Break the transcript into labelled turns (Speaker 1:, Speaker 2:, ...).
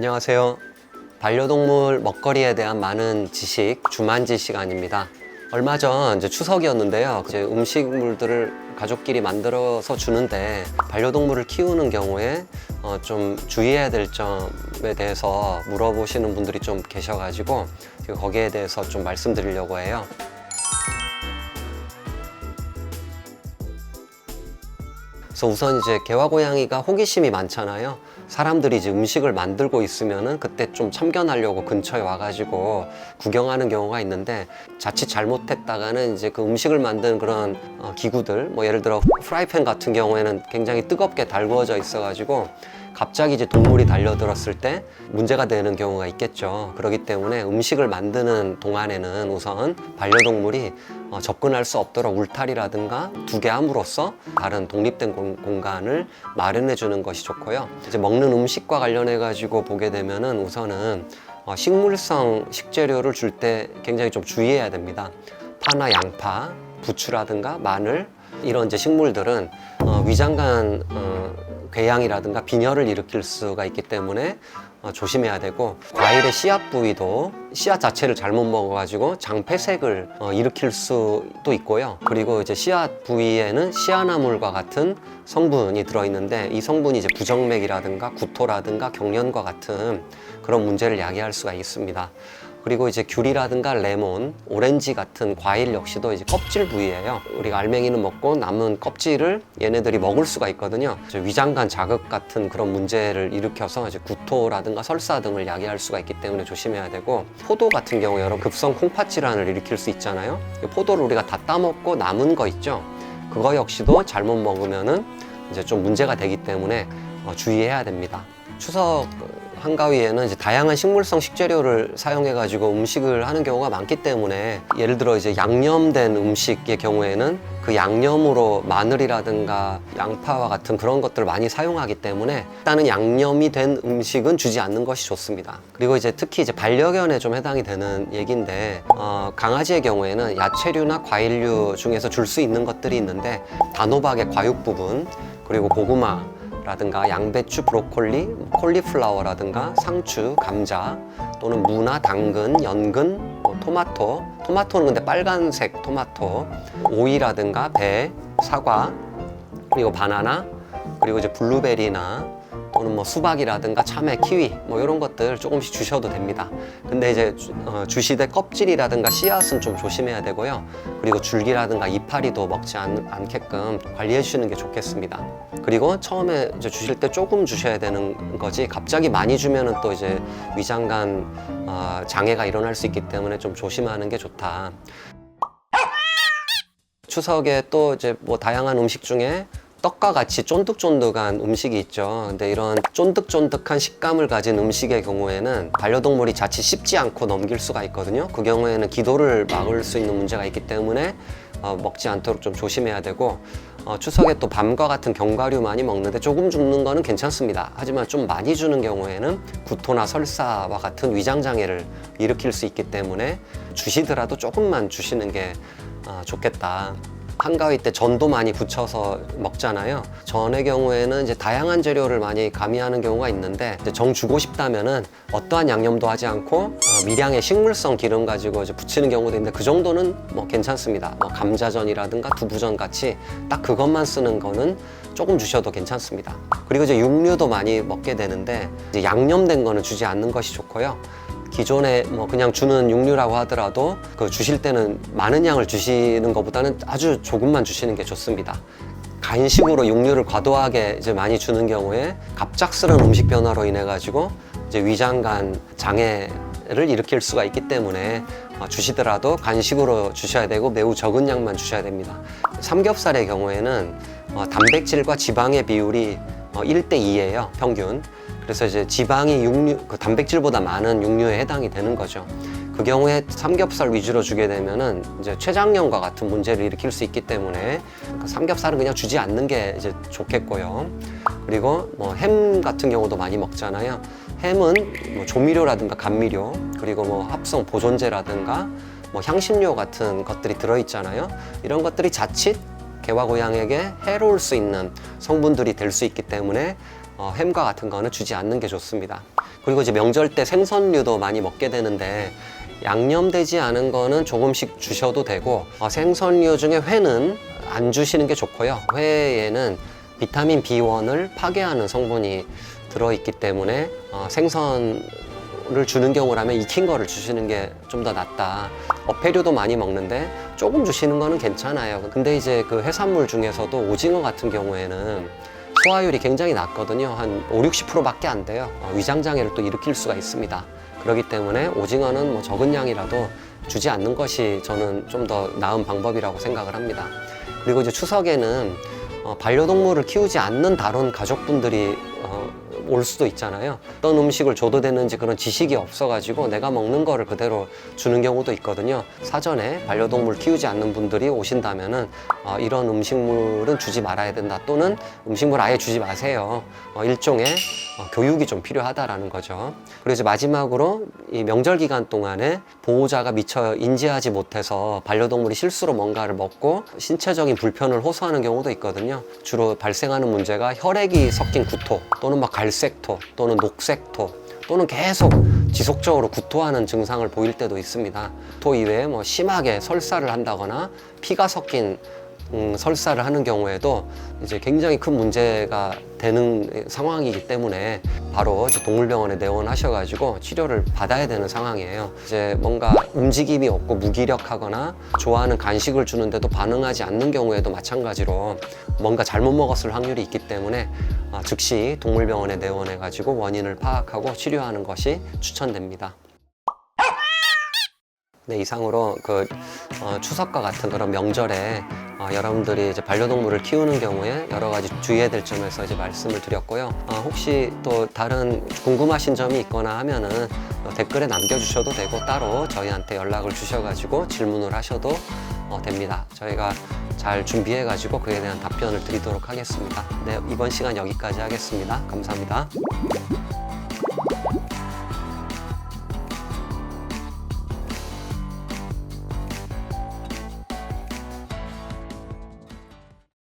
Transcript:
Speaker 1: 안녕하세요. 반려동물 먹거리에 대한 많은 지식, 주만지 시간입니다. 얼마 전 이제 추석이었는데요. 이제 음식물들을 가족끼리 만들어서 주는데 반려동물을 키우는 경우에 좀 주의해야 될 점에 대해서 물어보시는 분들이 좀 계셔가지고 거기에 대해서 좀 말씀드리려고 해요. 그래서 우선 이제 개화고양이가 호기심이 많잖아요. 사람들이 이제 음식을 만들고 있으면은 그때 좀 참견하려고 근처에 와가지고 구경하는 경우가 있는데, 자칫 잘못했다가는 이제 그 음식을 만든 그런 기구들, 뭐 예를 들어 프라이팬 같은 경우에는 굉장히 뜨겁게 달구어져 있어가지고 갑자기 이제 동물이 달려들었을 때 문제가 되는 경우가 있겠죠. 그렇기 때문에 음식을 만드는 동안에는 우선 반려동물이 접근할 수 없도록 울타리라든가 두개 함으로써 다른 독립된 공간을 마련해 주는 것이 좋고요. 이제 먹는 음식과 관련해 가지고 보게 되면은 우선은 식물성 식재료를 줄 때 굉장히 좀 주의해야 됩니다. 파나 양파, 부추라든가 마늘, 이런 이제 식물들은 위장관 궤양이라든가 빈혈을 일으킬 수가 있기 때문에 조심해야 되고, 과일의 씨앗 부위도 씨앗 자체를 잘못 먹어가지고 장폐색을 일으킬 수도 있고요. 그리고 이제 씨앗 부위에는 씨아나물과 같은 성분이 들어있는데, 이 성분이 이제 부정맥이라든가 구토라든가 경련과 같은 그런 문제를 야기할 수가 있습니다. 그리고 이제 귤이라든가 레몬, 오렌지 같은 과일 역시도 이제 껍질 부위예요. 우리가 알맹이는 먹고 남은 껍질을 얘네들이 먹을 수가 있거든요. 위장관 자극 같은 그런 문제를 일으켜서 이제 구토라든가 설사 등을 야기할 수가 있기 때문에 조심해야 되고, 포도 같은 경우 여러 급성 콩팥 질환을 일으킬 수 있잖아요. 포도를 우리가 다 따먹고 남은 거 있죠. 그거 역시도 잘못 먹으면은 이제 좀 문제가 되기 때문에 주의해야 됩니다. 추석 한가위에는 이제 다양한 식물성 식재료를 사용해가지고 음식을 하는 경우가 많기 때문에, 예를 들어 이제 양념된 음식의 경우에는 그 양념으로 마늘이라든가 양파와 같은 그런 것들을 많이 사용하기 때문에 일단은 양념이 된 음식은 주지 않는 것이 좋습니다. 그리고 이제 특히 이제 반려견에 좀 해당이 되는 얘기인데, 강아지의 경우에는 야채류나 과일류 중에서 줄 수 있는 것들이 있는데, 단호박의 과육 부분, 그리고 고구마 라든가 양배추, 브로콜리, 콜리플라워라든가 상추, 감자, 또는 무나 당근, 연근, 토마토는 근데 빨간색 토마토, 오이라든가 배, 사과, 그리고 바나나, 그리고 이제 블루베리나 또는 뭐 수박이라든가 참외, 키위 이런 것들 조금씩 주셔도 됩니다. 근데 이제 주시되 껍질이라든가 씨앗은 좀 조심해야 되고요. 그리고 줄기라든가 이파리도 먹지 않게끔 관리해 주시는 게 좋겠습니다. 그리고 처음에 이제 주실 때 조금 주셔야 되는 거지, 갑자기 많이 주면은 또 이제 위장관 장애가 일어날 수 있기 때문에 좀 조심하는 게 좋다. 추석에 또 이제 뭐 다양한 음식 중에 떡과 같이 쫀득쫀득한 음식이 있죠. 근데 이런 쫀득쫀득한 식감을 가진 음식의 경우에는 반려동물이 자칫 씹지 않고 넘길 수가 있거든요. 그 경우에는 기도를 막을 수 있는 문제가 있기 때문에 먹지 않도록 좀 조심해야 되고, 추석에 또 밤과 같은 견과류 많이 먹는데 조금 줍는 거는 괜찮습니다. 하지만 좀 많이 주는 경우에는 구토나 설사와 같은 위장장애를 일으킬 수 있기 때문에 주시더라도 조금만 주시는 게 좋겠다. 한가위 때 전도 많이 부쳐서 먹잖아요. 전의 경우에는 이제 다양한 재료를 많이 가미하는 경우가 있는데, 이제 정 주고 싶다면은 어떠한 양념도 하지 않고 미량의 식물성 기름 가지고 이제 부치는 경우도 있는데, 그 정도는 뭐 괜찮습니다. 감자전이라든가 두부전 같이 딱 그것만 쓰는 거는 조금 주셔도 괜찮습니다. 그리고 이제 육류도 많이 먹게 되는데, 이제 양념된 거는 주지 않는 것이 좋고요. 기존에 뭐 그냥 주는 육류라고 하더라도 그 주실 때는 많은 양을 주시는 것보다는 아주 조금만 주시는 게 좋습니다. 간식으로 육류를 과도하게 이제 많이 주는 경우에 갑작스러운 음식 변화로 인해 가지고 이제 위장관 장애를 일으킬 수가 있기 때문에 주시더라도 간식으로 주셔야 되고 매우 적은 양만 주셔야 됩니다. 삼겹살의 경우에는 단백질과 지방의 비율이 1:2예요, 평균. 그래서 이제 지방이 단백질보다 많은 육류에 해당이 되는 거죠. 그 경우에 삼겹살 위주로 주게 되면은 이제 췌장염과 같은 문제를 일으킬 수 있기 때문에 삼겹살은 그냥 주지 않는 게 이제 좋겠고요. 그리고 뭐 햄 같은 경우도 많이 먹잖아요. 햄은 뭐 조미료라든가 감미료, 그리고 뭐 합성 보존제라든가 뭐 향신료 같은 것들이 들어있잖아요. 이런 것들이 자칫 개화고양이에게 해로울 수 있는 성분들이 될 수 있기 때문에 햄과 같은 거는 주지 않는 게 좋습니다. 그리고 이제 명절 때 생선류도 많이 먹게 되는데 양념되지 않은 거는 조금씩 주셔도 되고 생선류 중에 회는 안 주시는 게 좋고요. 회에는 비타민 B1을 파괴하는 성분이 들어있기 때문에 생선을 주는 경우라면 익힌 거를 주시는 게 좀 더 낫다. 어패류도 많이 먹는데 조금 주시는 거는 괜찮아요. 근데 이제 그 해산물 중에서도 오징어 같은 경우에는 소화율이 굉장히 낮거든요. 한 50-60%밖에 안 돼요. 위장장애를 또 일으킬 수가 있습니다. 그렇기 때문에 오징어는 뭐 적은 양이라도 주지 않는 것이 저는 좀 더 나은 방법이라고 생각을 합니다. 그리고 이제 추석에는 반려동물을 키우지 않는 다른 가족분들이 올 수도 있잖아요. 어떤 음식을 줘도 되는지 그런 지식이 없어가지고 내가 먹는 거를 그대로 주는 경우도 있거든요. 사전에 반려동물 키우지 않는 분들이 오신다면은 이런 음식물은 주지 말아야 된다, 또는 음식물 아예 주지 마세요. 일종의 교육이 좀 필요하다라는 거죠. 그리고 이제 마지막으로 이 명절 기간 동안에 보호자가 미처 인지하지 못해서 반려동물이 실수로 뭔가를 먹고 신체적인 불편을 호소하는 경우도 있거든요. 주로 발생하는 문제가 혈액이 섞인 구토, 또는 막 갈색토, 또는 녹색토, 또는 계속 지속적으로 구토하는 증상을 보일 때도 있습니다. 구토 이외에 뭐 심하게 설사를 한다거나 피가 섞인 설사를 하는 경우에도 이제 굉장히 큰 문제가 되는 상황이기 때문에 바로 이제 동물병원에 내원하셔가지고 치료를 받아야 되는 상황이에요. 이제 뭔가 움직임이 없고 무기력하거나 좋아하는 간식을 주는데도 반응하지 않는 경우에도 마찬가지로 뭔가 잘못 먹었을 확률이 있기 때문에 즉시 동물병원에 내원해가지고 원인을 파악하고 치료하는 것이 추천됩니다. 네, 이상으로 추석과 같은 그런 명절에 여러분들이 이제 반려동물을 키우는 경우에 여러 가지 주의해야 될 점에서 이제 말씀을 드렸고요. 혹시 또 다른 궁금하신 점이 있거나 하면은 댓글에 남겨주셔도 되고, 따로 저희한테 연락을 주셔가지고 질문을 하셔도 됩니다. 저희가 잘 준비해가지고 그에 대한 답변을 드리도록 하겠습니다. 네, 이번 시간 여기까지 하겠습니다. 감사합니다.